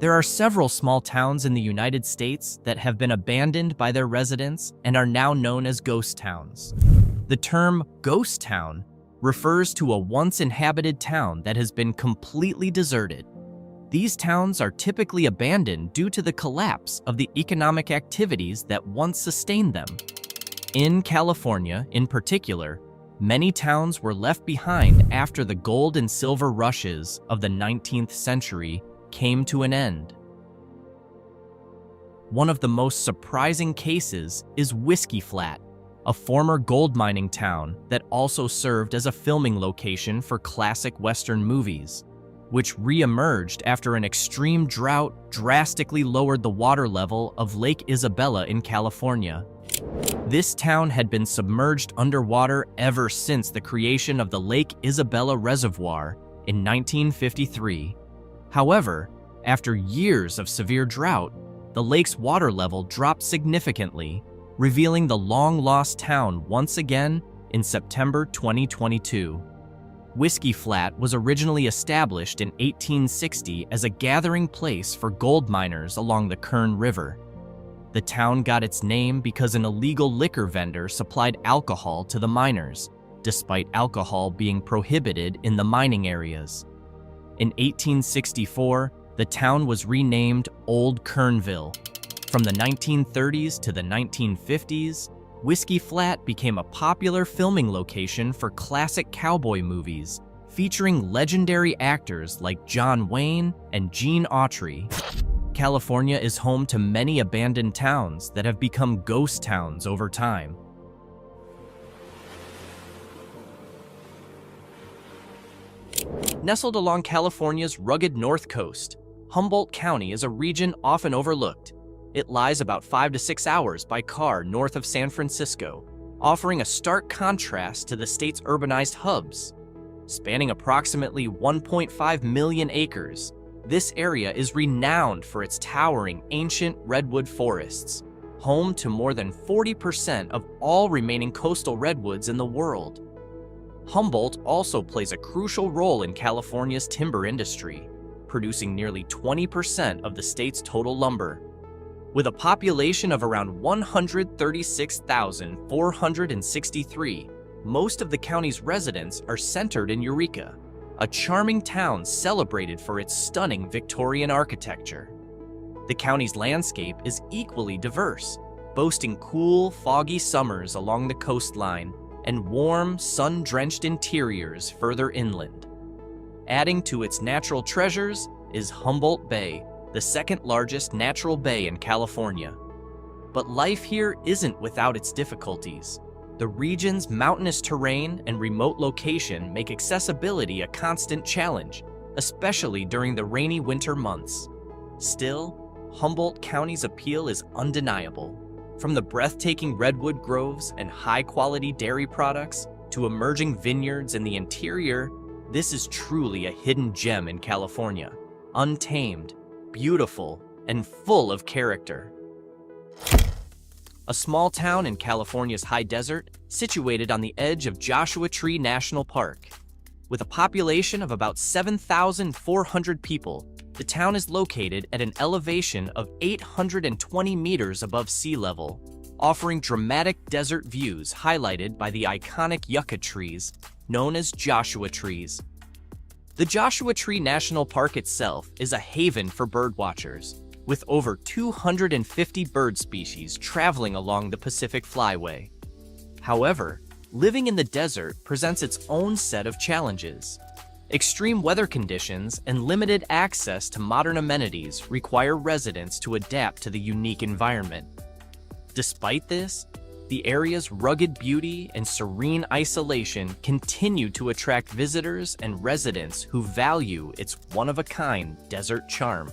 There are several small towns in the United States that have been abandoned by their residents and are now known as ghost towns. The term ghost town refers to a once inhabited town that has been completely deserted. These towns are typically abandoned due to the collapse of the economic activities that once sustained them. In California, in particular, many towns were left behind after the gold and silver rushes of the 19th century came to an end. One of the most surprising cases is Whiskey Flat, a former gold mining town that also served as a filming location for classic Western movies, which re-emerged after an extreme drought drastically lowered the water level of Lake Isabella in California. This town had been submerged underwater ever since the creation of the Lake Isabella Reservoir in 1953. However, after years of severe drought, the lake's water level dropped significantly, revealing the long-lost town once again in September 2022. Whiskey Flat was originally established in 1860 as a gathering place for gold miners along the Kern River. The town got its name because an illegal liquor vendor supplied alcohol to the miners, despite alcohol being prohibited in the mining areas. In 1864, the town was renamed Old Kernville. From the 1930s to the 1950s, Whiskey Flat became a popular filming location for classic cowboy movies, featuring legendary actors like John Wayne and Gene Autry. California is home to many abandoned towns that have become ghost towns over time. Nestled along California's rugged north coast, Humboldt County is a region often overlooked. It lies about 5 to 6 hours by car north of San Francisco, offering a stark contrast to the state's urbanized hubs. Spanning approximately 1.5 million acres, this area is renowned for its towering ancient redwood forests, home to more than 40% of all remaining coastal redwoods in the world. Humboldt also plays a crucial role in California's timber industry, producing nearly 20% of the state's total lumber. With a population of around 136,463, most of the county's residents are centered in Eureka, a charming town celebrated for its stunning Victorian architecture. The county's landscape is equally diverse, boasting cool, foggy summers along the coastline and warm, sun-drenched interiors further inland. Adding to its natural treasures is Humboldt Bay, the second-largest natural bay in California. But life here isn't without its difficulties. The region's mountainous terrain and remote location make accessibility a constant challenge, especially during the rainy winter months. Still, Humboldt County's appeal is undeniable. From the breathtaking redwood groves and high-quality dairy products to emerging vineyards in the interior, this is truly a hidden gem in California, untamed, beautiful, and full of character. A small town in California's high desert, situated on the edge of Joshua Tree National Park. With a population of about 7,400 people, the town is located at an elevation of 820 meters above sea level, offering dramatic desert views highlighted by the iconic yucca trees, known as Joshua trees. The Joshua Tree National Park itself is a haven for birdwatchers, with over 250 bird species traveling along the Pacific Flyway. However, living in the desert presents its own set of challenges. Extreme weather conditions and limited access to modern amenities require residents to adapt to the unique environment. Despite this, the area's rugged beauty and serene isolation continue to attract visitors and residents who value its one-of-a-kind desert charm.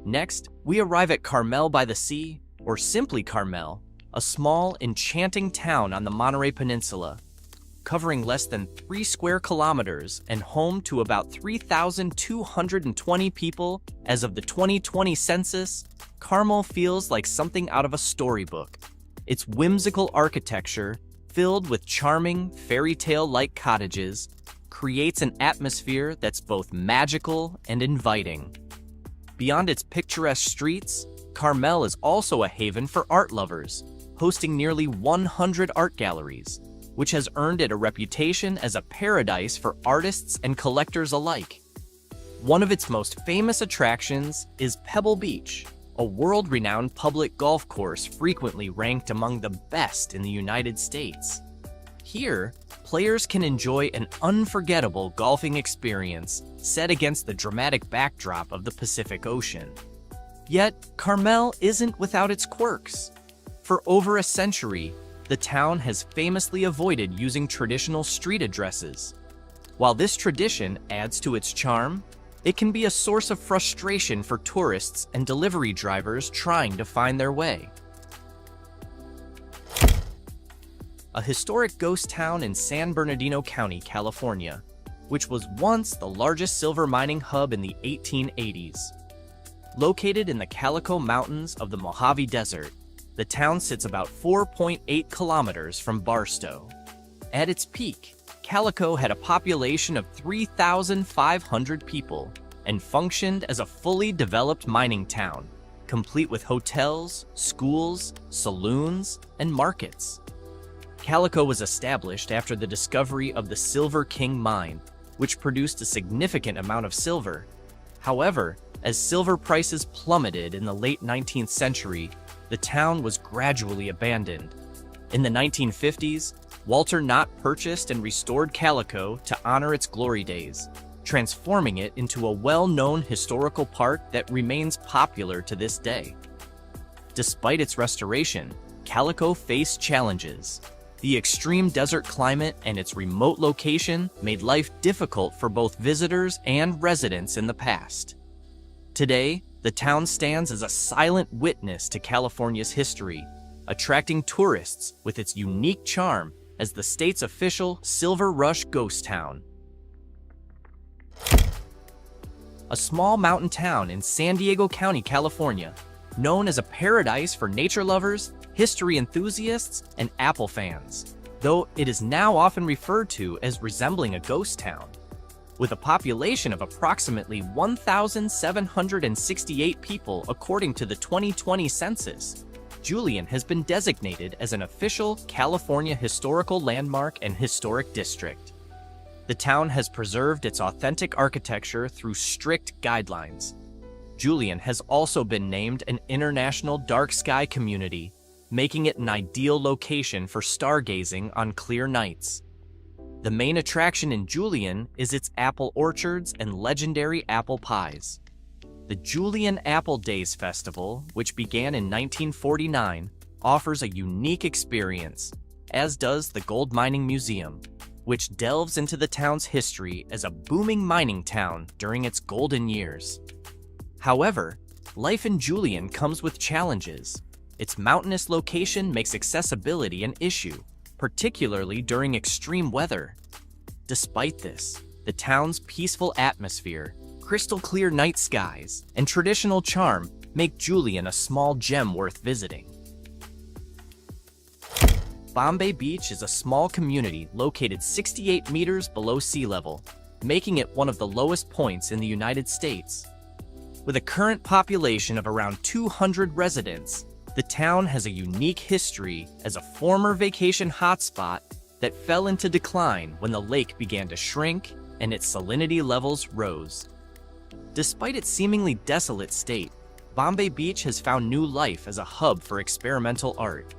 Next, we arrive at Carmel by the Sea, or simply Carmel, a small, enchanting town on the Monterey Peninsula. Covering less than 3 square kilometers and home to about 3,220 people as of the 2020 census, Carmel feels like something out of a storybook. Its whimsical architecture, filled with charming, fairy tale-like cottages, creates an atmosphere that's both magical and inviting. Beyond its picturesque streets, Carmel is also a haven for art lovers, hosting nearly 100 art galleries, which has earned it a reputation as a paradise for artists and collectors alike. One of its most famous attractions is Pebble Beach, a world-renowned public golf course frequently ranked among the best in the United States. Here, players can enjoy an unforgettable golfing experience set against the dramatic backdrop of the Pacific Ocean. Yet, Carmel isn't without its quirks. For over a century, the town has famously avoided using traditional street addresses. While this tradition adds to its charm, it can be a source of frustration for tourists and delivery drivers trying to find their way. A historic ghost town in San Bernardino County, California, which was once the largest silver mining hub in the 1880s. Located in the Calico Mountains of the Mojave Desert, the town sits about 4.8 kilometers from Barstow. At its peak, Calico had a population of 3,500 people and functioned as a fully developed mining town, complete with hotels, schools, saloons, and markets. Calico was established after the discovery of the Silver King mine, which produced a significant amount of silver. However, as silver prices plummeted in the late 19th century, the town was gradually abandoned. In the 1950s, Walter Knott purchased and restored Calico to honor its glory days, transforming it into a well-known historical park that remains popular to this day. Despite its restoration, Calico faced challenges. The extreme desert climate and its remote location made life difficult for both visitors and residents in the past. Today, the town stands as a silent witness to California's history, attracting tourists with its unique charm as the state's official Silver Rush ghost town. A small mountain town in San Diego County, California, known as a paradise for nature lovers, history enthusiasts, and Apple fans, though it is now often referred to as resembling a ghost town. With a population of approximately 1,768 people according to the 2020 census, Julian has been designated as an official California Historical Landmark and Historic District. The town has preserved its authentic architecture through strict guidelines. Julian has also been named an International Dark Sky Community, making it an ideal location for stargazing on clear nights. The main attraction in Julian is its apple orchards and legendary apple pies. The Julian Apple Days Festival, which began in 1949, offers a unique experience, as does the Gold Mining Museum, which delves into the town's history as a booming mining town during its golden years. However, life in Julian comes with challenges. Its mountainous location makes accessibility an issue, particularly during extreme weather. Despite this, the town's peaceful atmosphere, crystal clear night skies, and traditional charm make Julian a small gem worth visiting. Bombay Beach is a small community located 68 meters below sea level, making it one of the lowest points in the United States. With a current population of around 200 residents, the town has a unique history as a former vacation hotspot that fell into decline when the lake began to shrink and its salinity levels rose. Despite its seemingly desolate state, Bombay Beach has found new life as a hub for experimental art.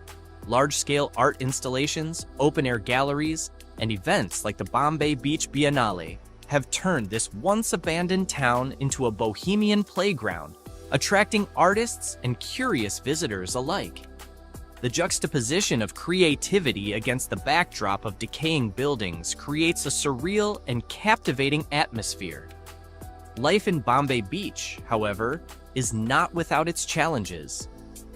Large-scale art installations, open-air galleries, and events like the Bombay Beach Biennale have turned this once-abandoned town into a bohemian playground, attracting artists and curious visitors alike. The juxtaposition of creativity against the backdrop of decaying buildings creates a surreal and captivating atmosphere. Life in Bombay Beach, however, is not without its challenges.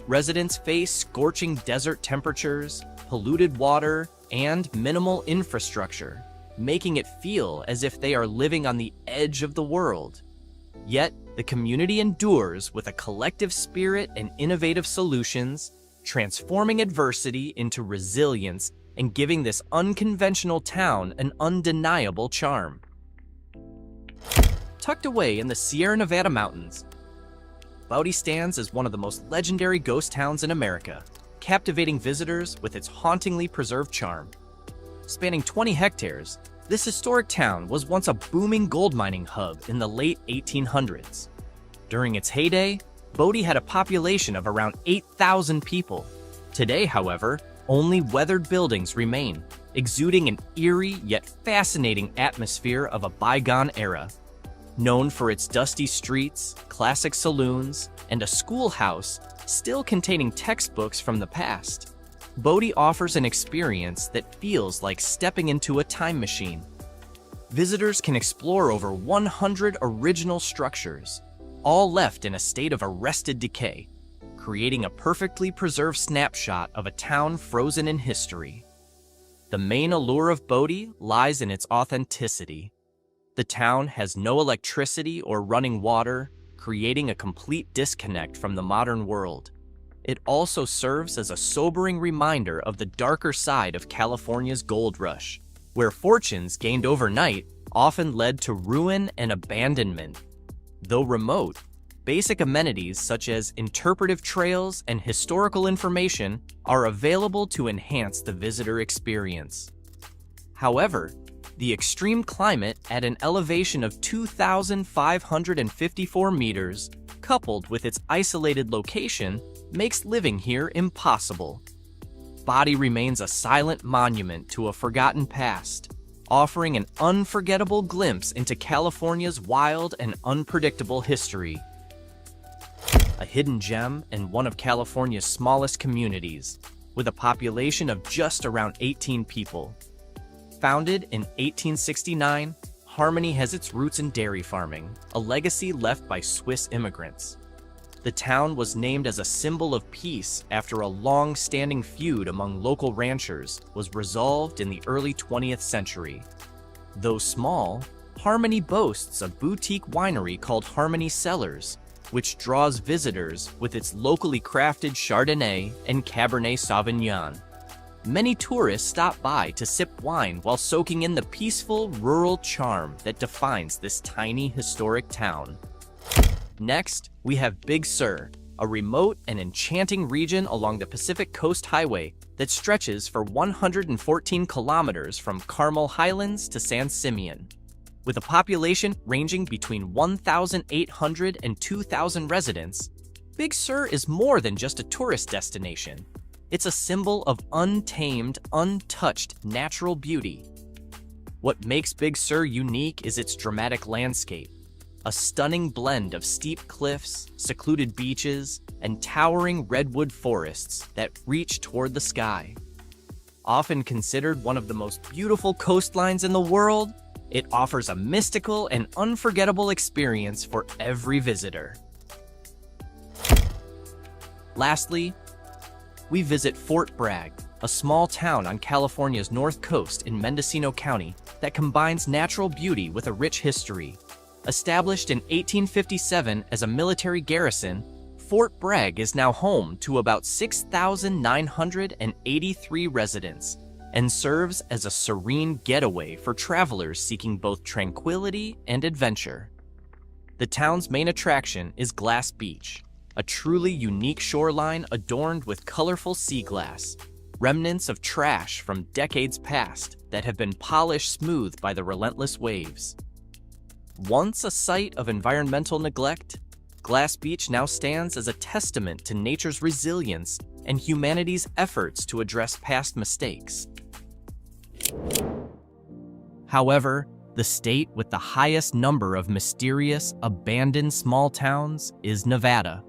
Residents face scorching desert temperatures, polluted water, and minimal infrastructure, making it feel as if they are living on the edge of the world. Yet, the community endures with a collective spirit and innovative solutions, transforming adversity into resilience and giving this unconventional town an undeniable charm. Tucked away in the Sierra Nevada mountains, Bodie stands as one of the most legendary ghost towns in America, captivating visitors with its hauntingly preserved charm. Spanning 20 hectares, this historic town was once a booming gold mining hub in the late 1800s. During its heyday, Bodie had a population of around 8,000 people. Today, however, only weathered buildings remain, exuding an eerie yet fascinating atmosphere of a bygone era. Known for its dusty streets, classic saloons, and a schoolhouse still containing textbooks from the past, Bodie offers an experience that feels like stepping into a time machine. Visitors can explore over 100 original structures, all left in a state of arrested decay, creating a perfectly preserved snapshot of a town frozen in history. The main allure of Bodie lies in its authenticity. The town has no electricity or running water, creating a complete disconnect from the modern world. It also serves as a sobering reminder of the darker side of California's gold rush, where fortunes gained overnight often led to ruin and abandonment. Though remote, basic amenities such as interpretive trails and historical information are available to enhance the visitor experience. However, the extreme climate at an elevation of 2,554 meters, coupled with its isolated location, makes living here impossible. Bodie remains a silent monument to a forgotten past, offering an unforgettable glimpse into California's wild and unpredictable history. A hidden gem and one of California's smallest communities, with a population of just around 18 people. Founded in 1869, Harmony has its roots in dairy farming, a legacy left by Swiss immigrants. The town was named as a symbol of peace after a long-standing feud among local ranchers was resolved in the early 20th century. Though small, Harmony boasts a boutique winery called Harmony Cellars, which draws visitors with its locally crafted Chardonnay and Cabernet Sauvignon. Many tourists stop by to sip wine while soaking in the peaceful rural charm that defines this tiny historic town. Next, we have Big Sur, a remote and enchanting region along the Pacific Coast Highway that stretches for 114 kilometers from Carmel Highlands to San Simeon. With a population ranging between 1,800 and 2,000 residents, Big Sur is more than just a tourist destination. It's a symbol of untamed, untouched natural beauty. What makes Big Sur unique is its dramatic landscape, a stunning blend of steep cliffs, secluded beaches, and towering redwood forests that reach toward the sky. Often considered one of the most beautiful coastlines in the world, it offers a mystical and unforgettable experience for every visitor. Lastly, we visit Fort Bragg, a small town on California's north coast in Mendocino County that combines natural beauty with a rich history. Established in 1857 as a military garrison, Fort Bragg is now home to about 6,983 residents and serves as a serene getaway for travelers seeking both tranquility and adventure. The town's main attraction is Glass Beach, a truly unique shoreline adorned with colorful sea glass, remnants of trash from decades past that have been polished smooth by the relentless waves. Once a site of environmental neglect, Glass Beach now stands as a testament to nature's resilience and humanity's efforts to address past mistakes. However, the state with the highest number of mysterious, abandoned small towns is Nevada.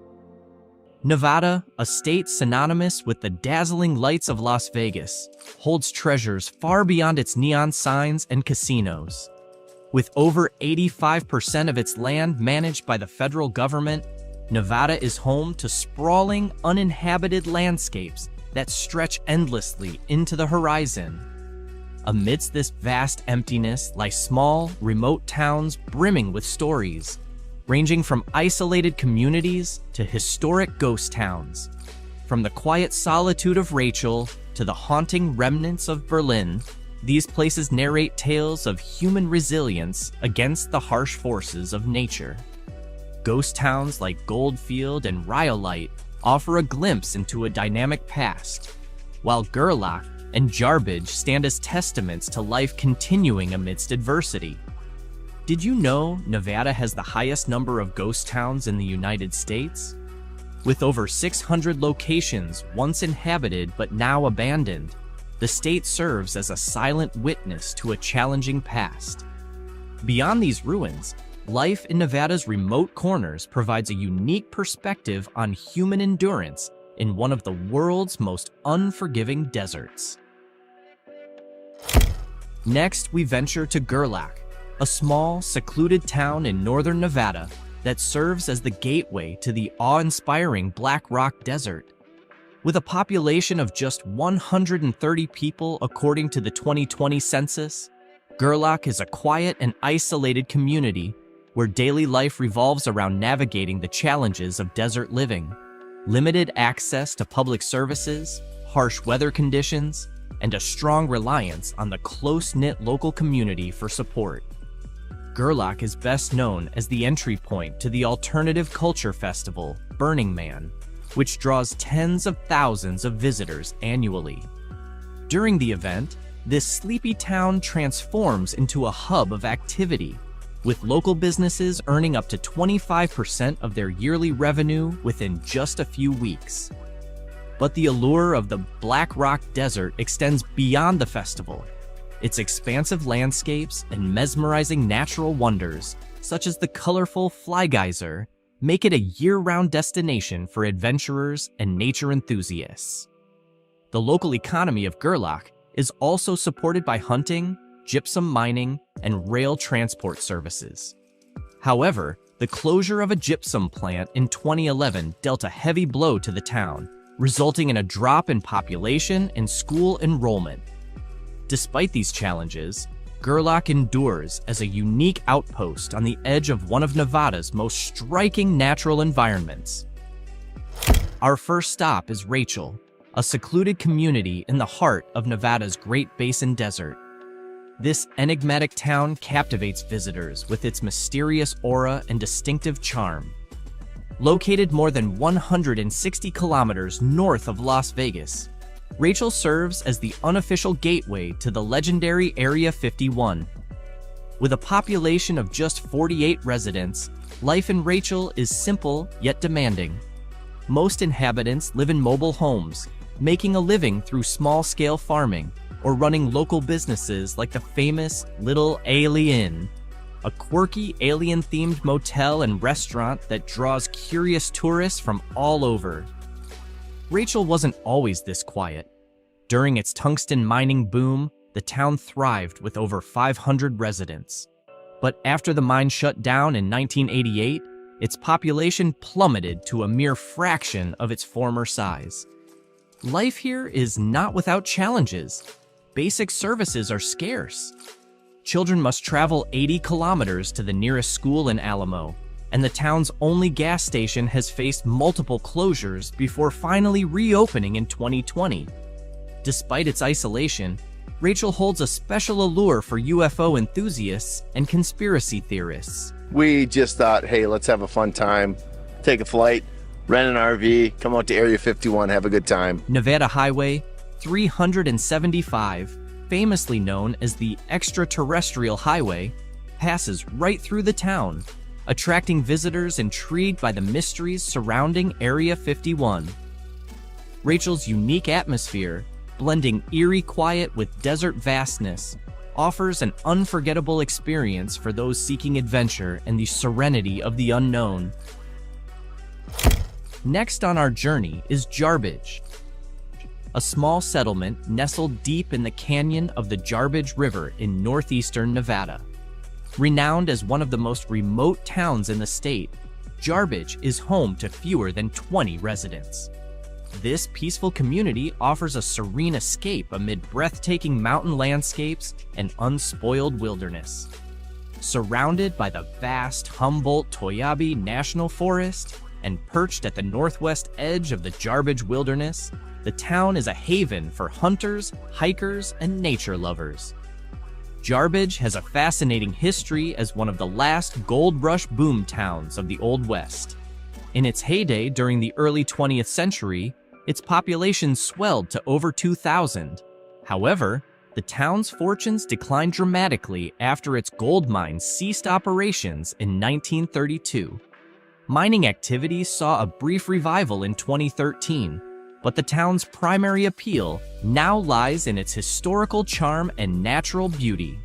Nevada, a state synonymous with the dazzling lights of Las Vegas, holds treasures far beyond its neon signs and casinos. With over 85% of its land managed by the federal government, Nevada is home to sprawling, uninhabited landscapes that stretch endlessly into the horizon. Amidst this vast emptiness lie small, remote towns brimming with stories, ranging from isolated communities to historic ghost towns. From the quiet solitude of Rachel to the haunting remnants of Berlin, these places narrate tales of human resilience against the harsh forces of nature. Ghost towns like Goldfield and Rhyolite offer a glimpse into a dynamic past, while Gerlach and Jarbidge stand as testaments to life continuing amidst adversity. Did you know Nevada has the highest number of ghost towns in the United States? With over 600 locations once inhabited but now abandoned, the state serves as a silent witness to a challenging past. Beyond these ruins, life in Nevada's remote corners provides a unique perspective on human endurance in one of the world's most unforgiving deserts. Next, we venture to Gerlach, a small, secluded town in northern Nevada that serves as the gateway to the awe-inspiring Black Rock Desert. With a population of just 130 people according to the 2020 census, Gerlach is a quiet and isolated community where daily life revolves around navigating the challenges of desert living. Limited access to public services, harsh weather conditions, and a strong reliance on the close-knit local community for support. Gerlach is best known as the entry point to the alternative culture festival, Burning Man, which draws tens of thousands of visitors annually. During the event, this sleepy town transforms into a hub of activity, with local businesses earning up to 25% of their yearly revenue within just a few weeks. But the allure of the Black Rock Desert extends beyond the festival. Its expansive landscapes and mesmerizing natural wonders, such as the colorful Fly Geyser, make it a year-round destination for adventurers and nature enthusiasts. The local economy of Gerlach is also supported by hunting, gypsum mining, and rail transport services. However, the closure of a gypsum plant in 2011 dealt a heavy blow to the town, resulting in a drop in population and school enrollment. Despite these challenges, Gerlach endures as a unique outpost on the edge of one of Nevada's most striking natural environments. Our first stop is Rachel, a secluded community in the heart of Nevada's Great Basin Desert. This enigmatic town captivates visitors with its mysterious aura and distinctive charm. Located more than 160 kilometers north of Las Vegas, Rachel serves as the unofficial gateway to the legendary Area 51. With a population of just 48 residents, life in Rachel is simple yet demanding. Most inhabitants live in mobile homes, making a living through small-scale farming or running local businesses like the famous Little Alien, a quirky alien-themed motel and restaurant that draws curious tourists from all over. Rachel wasn't always this quiet. During its tungsten mining boom, the town thrived with over 500 residents. But after the mine shut down in 1988, its population plummeted to a mere fraction of its former size. Life here is not without challenges. Basic services are scarce. Children must travel 80 kilometers to the nearest school in Alamo, and the town's only gas station has faced multiple closures before finally reopening in 2020. Despite its isolation, Rachel holds a special allure for UFO enthusiasts and conspiracy theorists. We just thought, hey, let's have a fun time, take a flight, rent an RV, come out to Area 51, have a good time. Nevada Highway 375, famously known as the Extraterrestrial Highway, passes right through the town, attracting visitors intrigued by the mysteries surrounding Area 51. Rachel's unique atmosphere, blending eerie quiet with desert vastness, offers an unforgettable experience for those seeking adventure and the serenity of the unknown. Next on our journey is Jarbidge, a small settlement nestled deep in the canyon of the Jarbidge River in northeastern Nevada. Renowned as one of the most remote towns in the state, Jarbidge is home to fewer than 20 residents. This peaceful community offers a serene escape amid breathtaking mountain landscapes and unspoiled wilderness. Surrounded by the vast Humboldt-Toyabe National Forest, and perched at the northwest edge of the Jarbidge Wilderness, the town is a haven for hunters, hikers, and nature lovers. Jarbidge has a fascinating history as one of the last gold rush boom towns of the Old West. In its heyday during the early 20th century, its population swelled to over 2,000. However, the town's fortunes declined dramatically after its gold mines ceased operations in 1932. Mining activities saw a brief revival in 2013, but the town's primary appeal now lies in its historical charm and natural beauty.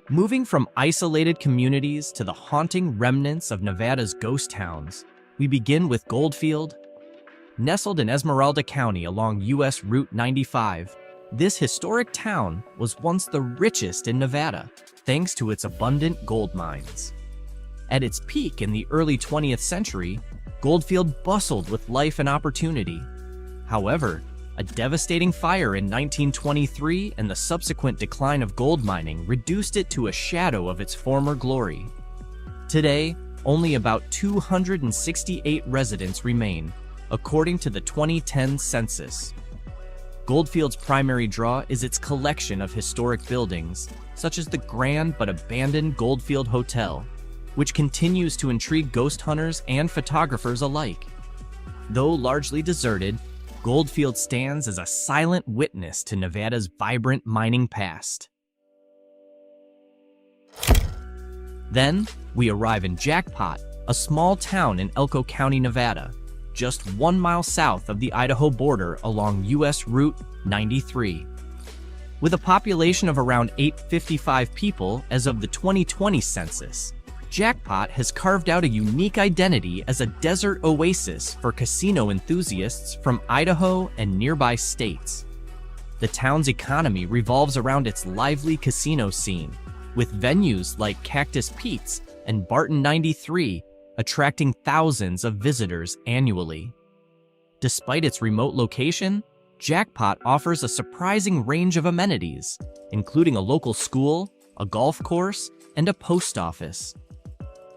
Moving from isolated communities to the haunting remnants of Nevada's ghost towns, we begin with Goldfield. Nestled in Esmeralda County along US Route 95, this historic town was once the richest in Nevada, thanks to its abundant gold mines. At its peak in the early 20th century, Goldfield bustled with life and opportunity. However, a devastating fire in 1923 and the subsequent decline of gold mining reduced it to a shadow of its former glory. Today, only about 268 residents remain, according to the 2010 census. Goldfield's primary draw is its collection of historic buildings, such as the grand but abandoned Goldfield Hotel, which continues to intrigue ghost hunters and photographers alike. Though largely deserted, Goldfield stands as a silent witness to Nevada's vibrant mining past. Then, we arrive in Jackpot, a small town in Elko County, Nevada, just 1 mile south of the Idaho border along US Route 93. With a population of around 855 people as of the 2020 census, Jackpot has carved out a unique identity as a desert oasis for casino enthusiasts from Idaho and nearby states. The town's economy revolves around its lively casino scene, with venues like Cactus Pete's and Barton 93 attracting thousands of visitors annually. Despite its remote location, Jackpot offers a surprising range of amenities, including a local school, a golf course, and a post office.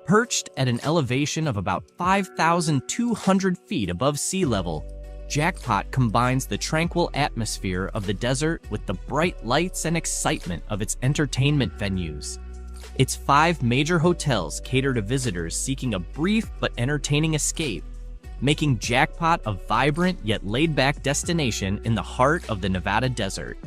Perched at an elevation of about 5,200 feet above sea level, Jackpot combines the tranquil atmosphere of the desert with the bright lights and excitement of its entertainment venues. Its 5 major hotels cater to visitors seeking a brief but entertaining escape, making Jackpot a vibrant yet laid-back destination in the heart of the Nevada desert.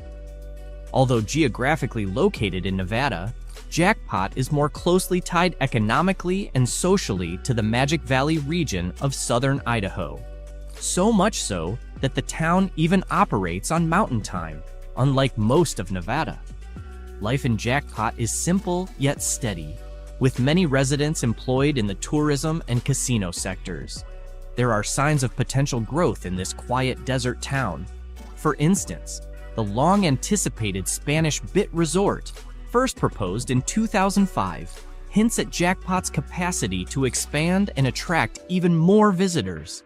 Although geographically located in Nevada, Jackpot is more closely tied economically and socially to the Magic Valley region of southern Idaho. So much so that the town even operates on mountain time, unlike most of Nevada. Life in Jackpot is simple yet steady, with many residents employed in the tourism and casino sectors. There are signs of potential growth in this quiet desert town. For instance, the long-anticipated Spanish Bit Resort, first proposed in 2005, hints at Jackpot's capacity to expand and attract even more visitors.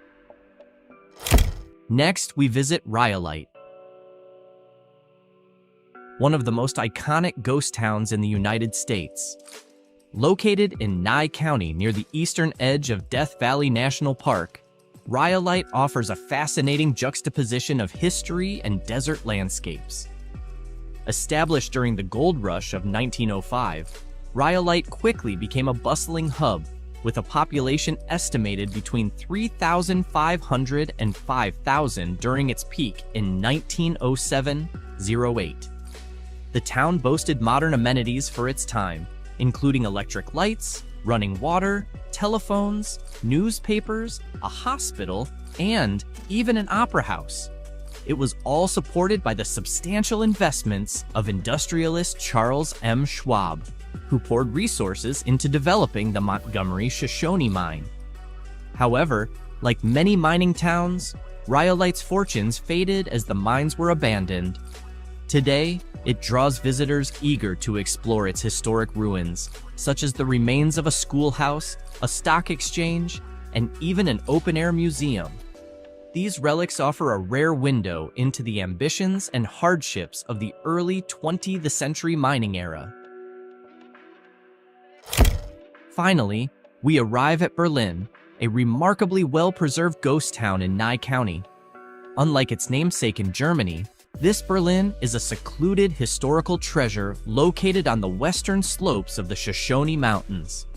Next, we visit Rhyolite, one of the most iconic ghost towns in the United States. Located in Nye County near the eastern edge of Death Valley National Park, Rhyolite offers a fascinating juxtaposition of history and desert landscapes. Established during the gold rush of 1905, Rhyolite quickly became a bustling hub, with a population estimated between 3,500 and 5,000 during its peak in 1907-08. The town boasted modern amenities for its time, including electric lights, running water, telephones, newspapers, a hospital, and even an opera house. It was all supported by the substantial investments of industrialist Charles M. Schwab, who poured resources into developing the Montgomery-Shoshone mine. However, like many mining towns, Rhyolite's fortunes faded as the mines were abandoned. Today, it draws visitors eager to explore its historic ruins, such as the remains of a schoolhouse, a stock exchange, and even an open-air museum. These relics offer a rare window into the ambitions and hardships of the early 20th century mining era. Finally, We arrive at Berlin, a remarkably well-preserved ghost town in Nye County. Unlike its namesake in Germany, this Berlin is a secluded historical treasure located on the western slopes of the Shoshone Mountains.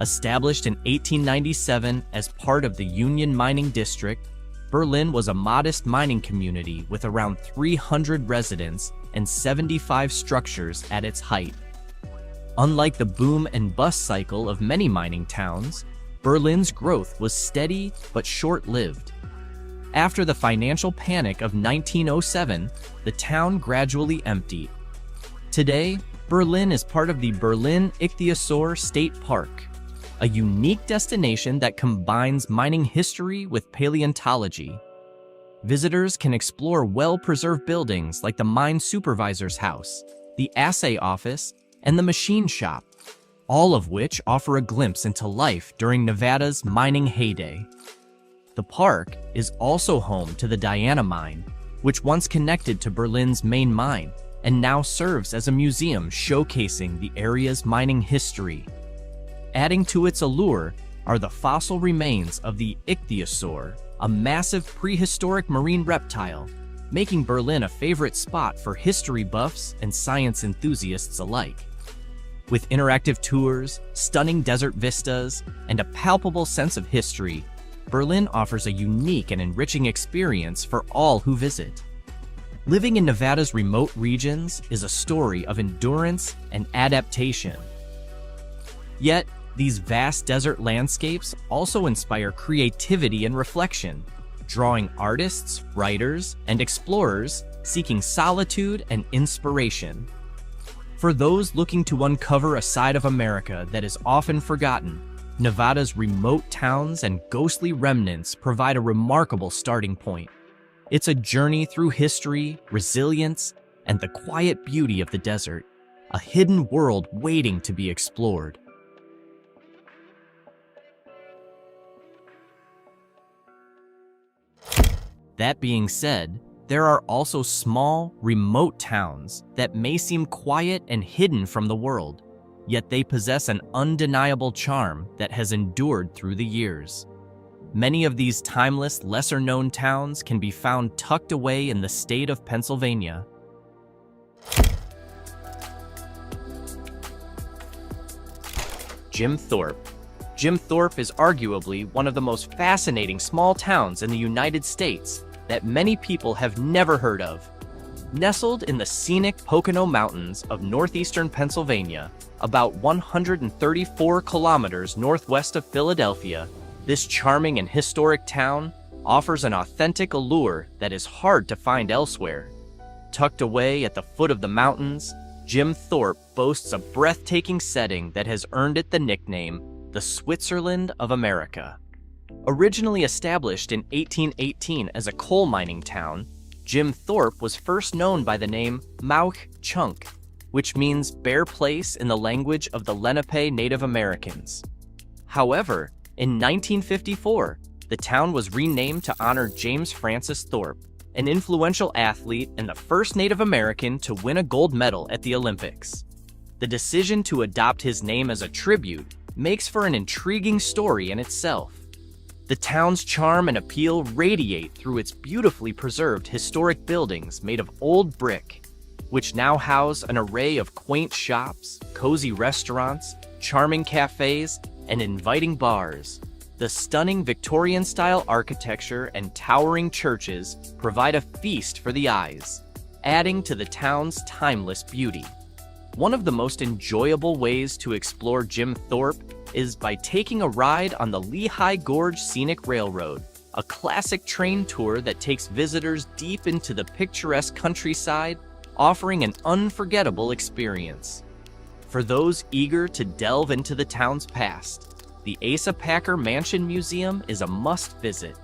Established in 1897 as part of the Union Mining District, Berlin was a modest mining community with around 300 residents and 75 structures at its height. Unlike the boom and bust cycle of many mining towns, Berlin's growth was steady but short-lived. After the financial panic of 1907, the town gradually emptied. Today, Berlin is part of the Berlin Ichthyosaur State Park, a unique destination that combines mining history with paleontology. Visitors can explore well-preserved buildings like the mine supervisor's house, the assay office, and the machine shop, all of which offer a glimpse into life during Nevada's mining heyday. The park is also home to the Diana Mine, which once connected to Berlin's main mine and now serves as a museum showcasing the area's mining history. Adding to its allure are the fossil remains of the ichthyosaur, a massive prehistoric marine reptile, making Berlin a favorite spot for history buffs and science enthusiasts alike. With interactive tours, stunning desert vistas, and a palpable sense of history, Berlin offers a unique and enriching experience for all who visit. Living in Nevada's remote regions is a story of endurance and adaptation. Yet, these vast desert landscapes also inspire creativity and reflection, drawing artists, writers, and explorers seeking solitude and inspiration. For those looking to uncover a side of America that is often forgotten, Nevada's remote towns and ghostly remnants provide a remarkable starting point. It's a journey through history, resilience, and the quiet beauty of the desert, a hidden world waiting to be explored. That being said, there are also small, remote towns that may seem quiet and hidden from the world, yet they possess an undeniable charm that has endured through the years. Many of these timeless, lesser-known towns can be found tucked away in the state of Pennsylvania. Jim Thorpe. Jim Thorpe is arguably one of the most fascinating small towns in the United States that many people have never heard of. Nestled in the scenic Pocono Mountains of northeastern Pennsylvania, about 134 kilometers northwest of Philadelphia, this charming and historic town offers an authentic allure that is hard to find elsewhere. Tucked away at the foot of the mountains, Jim Thorpe boasts a breathtaking setting that has earned it the nickname, the Switzerland of America. Originally established in 1818 as a coal mining town, Jim Thorpe was first known by the name Mauch Chunk, which means bare place in the language of the Lenape Native Americans. However, in 1954, the town was renamed to honor James Francis Thorpe, an influential athlete and the first Native American to win a gold medal at the Olympics. The decision to adopt his name as a tribute makes for an intriguing story in itself. The town's charm and appeal radiate through its beautifully preserved historic buildings made of old brick, which now house an array of quaint shops, cozy restaurants, charming cafes, and inviting bars. The stunning Victorian-style architecture and towering churches provide a feast for the eyes, adding to the town's timeless beauty. One of the most enjoyable ways to explore Jim Thorpe is by taking a ride on the Lehigh Gorge Scenic Railroad, a classic train tour that takes visitors deep into the picturesque countryside, offering an unforgettable experience. For those eager to delve into the town's past, the Asa Packer Mansion Museum is a must-visit.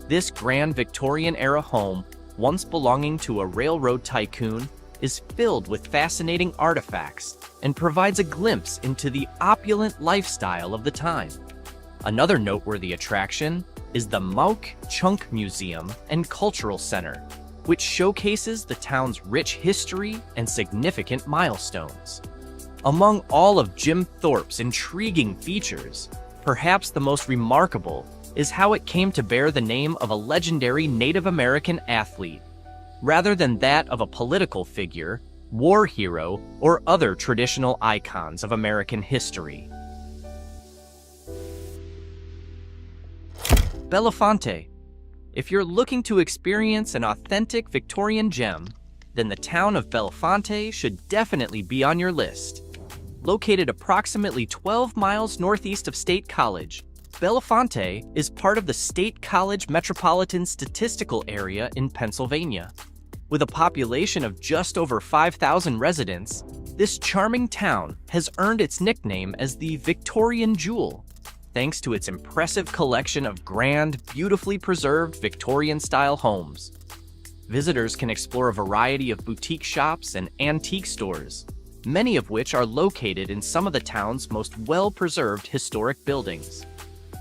This grand Victorian-era home, once belonging to a railroad tycoon, is filled with fascinating artifacts and provides a glimpse into the opulent lifestyle of the time. Another noteworthy attraction is the Mauch Chunk Museum and Cultural Center, which showcases the town's rich history and significant milestones. Among all of Jim Thorpe's intriguing features, Perhaps the most remarkable is how it came to bear the name of a legendary Native American athlete, rather than that of a political figure, war hero, or other traditional icons of American history. Bellefonte. If you're looking to experience an authentic Victorian gem, then the town of Bellefonte should definitely be on your list. Located approximately 12 miles northeast of State College, Bellefonte is part of the State College Metropolitan Statistical Area in Pennsylvania. With a population of just over 5,000 residents, this charming town has earned its nickname as the Victorian Jewel, thanks to its impressive collection of grand, beautifully preserved Victorian-style homes. Visitors can explore a variety of boutique shops and antique stores, many of which are located in some of the town's most well-preserved historic buildings.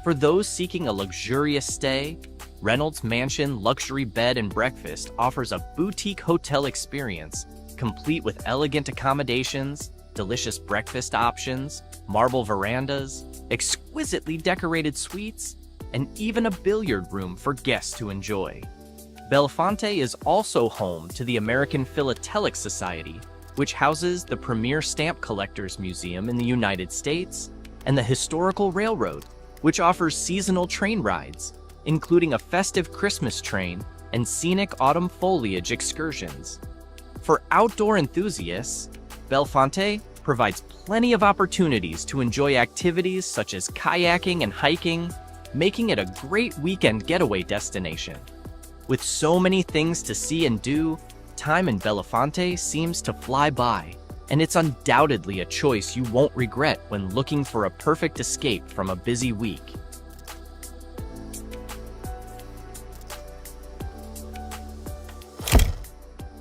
For those seeking a luxurious stay, Reynolds Mansion Luxury Bed and Breakfast offers a boutique hotel experience, complete with elegant accommodations, delicious breakfast options, marble verandas, exquisitely decorated suites, and even a billiard room for guests to enjoy. Bellefonte is also home to the American Philatelic Society, which houses the premier stamp collectors museum in the United States, and the Historical Railroad, which offers seasonal train rides, including a festive Christmas train and scenic autumn foliage excursions. For outdoor enthusiasts, Bellefonte provides plenty of opportunities to enjoy activities such as kayaking and hiking, making it a great weekend getaway destination. With so many things to see and do, time in Bellefonte seems to fly by, and it's undoubtedly a choice you won't regret when looking for a perfect escape from a busy week.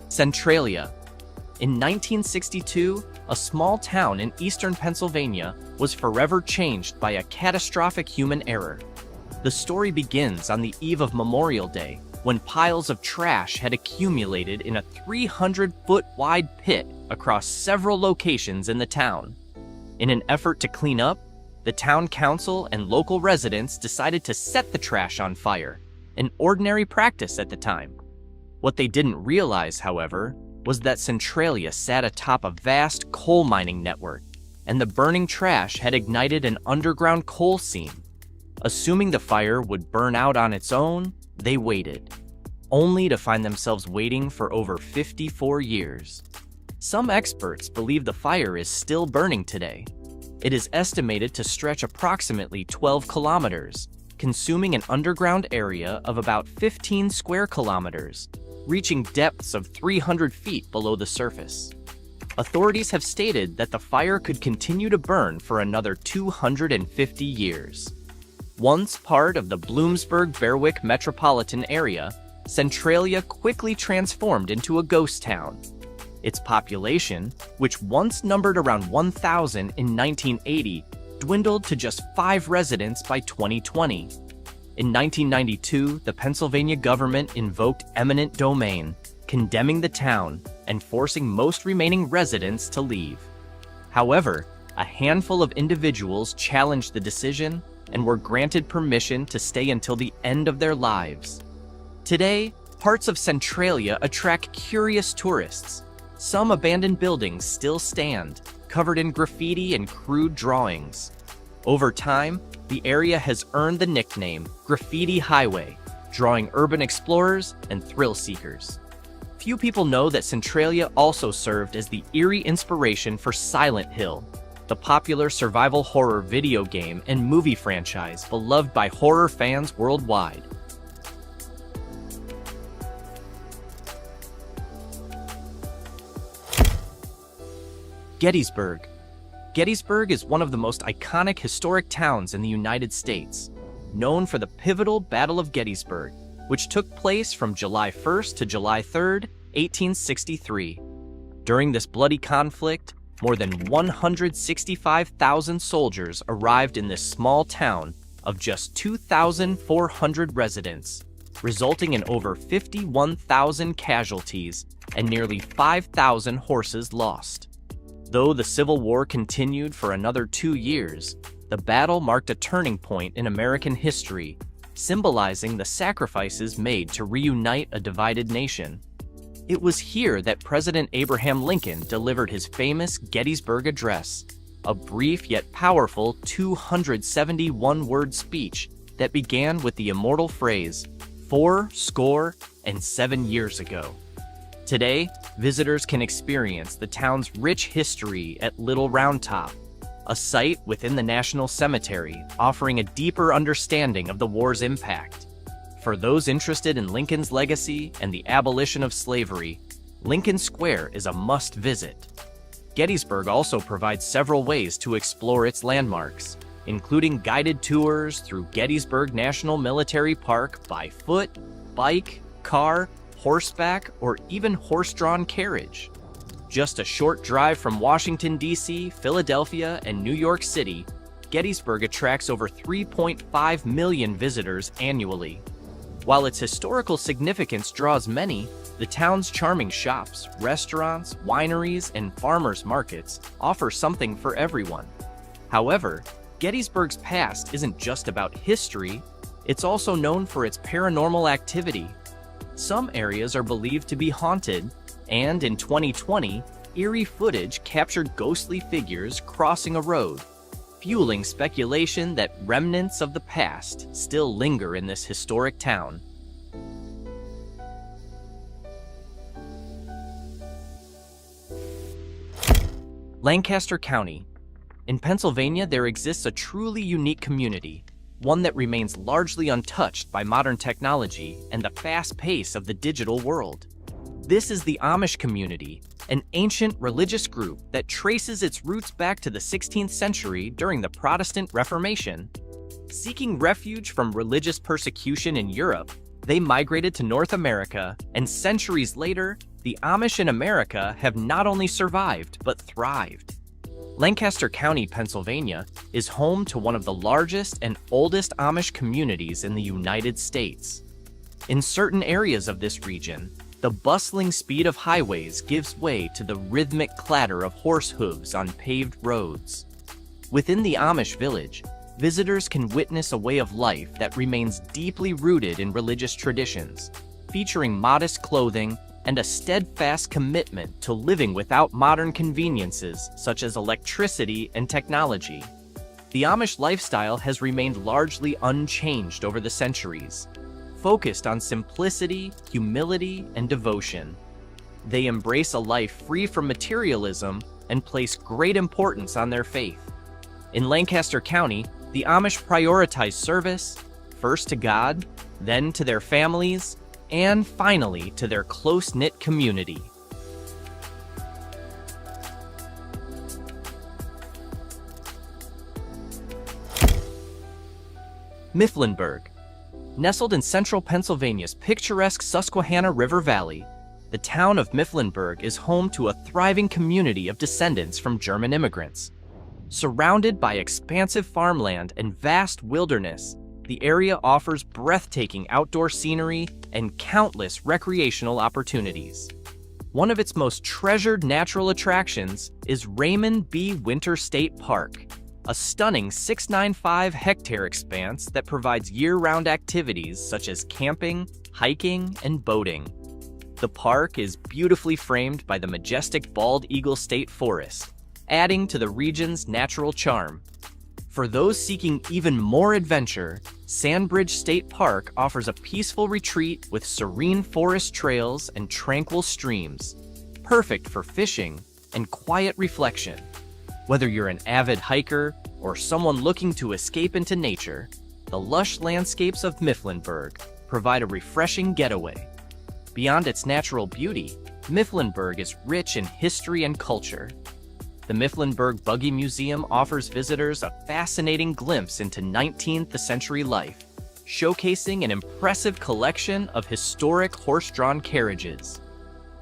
Centralia. In 1962, a small town in eastern Pennsylvania was forever changed by a catastrophic human error. The story begins on the eve of Memorial Day, when piles of trash had accumulated in a 300-foot wide pit across several locations in the town. In an effort to clean up, the town council and local residents decided to set the trash on fire, an ordinary practice at the time. What they didn't realize, however, was that Centralia sat atop a vast coal mining network, and the burning trash had ignited an underground coal seam. Assuming the fire would burn out on its own, they waited, only to find themselves waiting for over 54 years. Some experts believe the fire is still burning today. It is estimated to stretch approximately 12 kilometers, consuming an underground area of about 15 square kilometers, reaching depths of 300 feet below the surface. Authorities have stated that the fire could continue to burn for another 250 years. Once part of the Bloomsburg-Berwick metropolitan area, Centralia quickly transformed into a ghost town. Its population, which once numbered around 1,000 in 1980, dwindled to just 5 residents by 2020. In 1992, the Pennsylvania government invoked eminent domain, condemning the town and forcing most remaining residents to leave. However, a handful of individuals challenged the decision and were granted permission to stay until the end of their lives. Today, parts of Centralia attract curious tourists. Some abandoned buildings still stand, covered in graffiti and crude drawings. Over time, the area has earned the nickname Graffiti Highway, drawing urban explorers and thrill seekers. Few people know that Centralia also served as the eerie inspiration for Silent Hill, the popular survival horror video game and movie franchise beloved by horror fans worldwide. Gettysburg. Gettysburg is one of the most iconic historic towns in the United States, known for the pivotal Battle of Gettysburg, which took place from July 1st to July 3rd, 1863. During this bloody conflict, more than 165,000 soldiers arrived in this small town of just 2,400 residents, resulting in over 51,000 casualties and nearly 5,000 horses lost. Though the Civil War continued for another 2 years, The battle marked a turning point in American history, symbolizing the sacrifices made to reunite a divided nation. It was here that President Abraham Lincoln delivered his famous Gettysburg Address, a brief yet powerful 271-word speech that began with the immortal phrase, 407 years ago. Today, visitors can experience the town's rich history at Little Round Top, a site within the National Cemetery offering a deeper understanding of the war's impact. For those interested in Lincoln's legacy and the abolition of slavery, Lincoln Square is a must-visit. Gettysburg also provides several ways to explore its landmarks, including guided tours through Gettysburg National Military Park by foot, bike, car, horseback, or even horse-drawn carriage. Just a short drive from Washington, D.C., Philadelphia, and New York City, Gettysburg attracts over 3.5 million visitors annually. While its historical significance draws many, the town's charming shops, restaurants, wineries, and farmers markets offer something for everyone. However, Gettysburg's past isn't just about history, it's also known for its paranormal activity. Some areas are believed to be haunted, and in 2020, eerie footage captured ghostly figures crossing a road, fueling speculation that remnants of the past still linger in this historic town. Lancaster County. In Pennsylvania, there exists a truly unique community, one that remains largely untouched by modern technology and the fast pace of the digital world. This is the Amish community, an ancient religious group that traces its roots back to the 16th century during the Protestant Reformation. Seeking refuge from religious persecution in Europe, they migrated to North America, and centuries later, the Amish in America have not only survived but thrived. Lancaster County, Pennsylvania, is home to one of the largest and oldest Amish communities in the United States. In certain areas of this region, the bustling speed of highways gives way to the rhythmic clatter of horse hooves on paved roads. Within the Amish village, visitors can witness a way of life that remains deeply rooted in religious traditions, featuring modest clothing and a steadfast commitment to living without modern conveniences such as electricity and technology. The Amish lifestyle has remained largely unchanged over the centuries, focused on simplicity, humility, and devotion. They embrace a life free from materialism and place great importance on their faith. In Lancaster County, the Amish prioritize service, first to God, then to their families, and finally to their close-knit community. Mifflinburg. Nestled in central Pennsylvania's picturesque Susquehanna River Valley, the town of Mifflinburg is home to a thriving community of descendants from German immigrants. Surrounded by expansive farmland and vast wilderness, the area offers breathtaking outdoor scenery and countless recreational opportunities. One of its most treasured natural attractions is Raymond B. Winter State Park, a stunning 695-hectare expanse that provides year-round activities such as camping, hiking, and boating. The park is beautifully framed by the majestic Bald Eagle State Forest, adding to the region's natural charm. For those seeking even more adventure, Sandbridge State Park offers a peaceful retreat with serene forest trails and tranquil streams, perfect for fishing and quiet reflection. Whether you're an avid hiker or someone looking to escape into nature, the lush landscapes of Mifflinburg provide a refreshing getaway. Beyond its natural beauty, Mifflinburg is rich in history and culture. The Mifflinburg Buggy Museum offers visitors a fascinating glimpse into 19th century life, showcasing an impressive collection of historic horse-drawn carriages.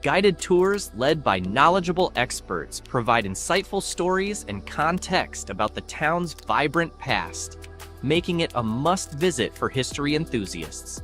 Guided tours led by knowledgeable experts provide insightful stories and context about the town's vibrant past, making it a must-visit for history enthusiasts.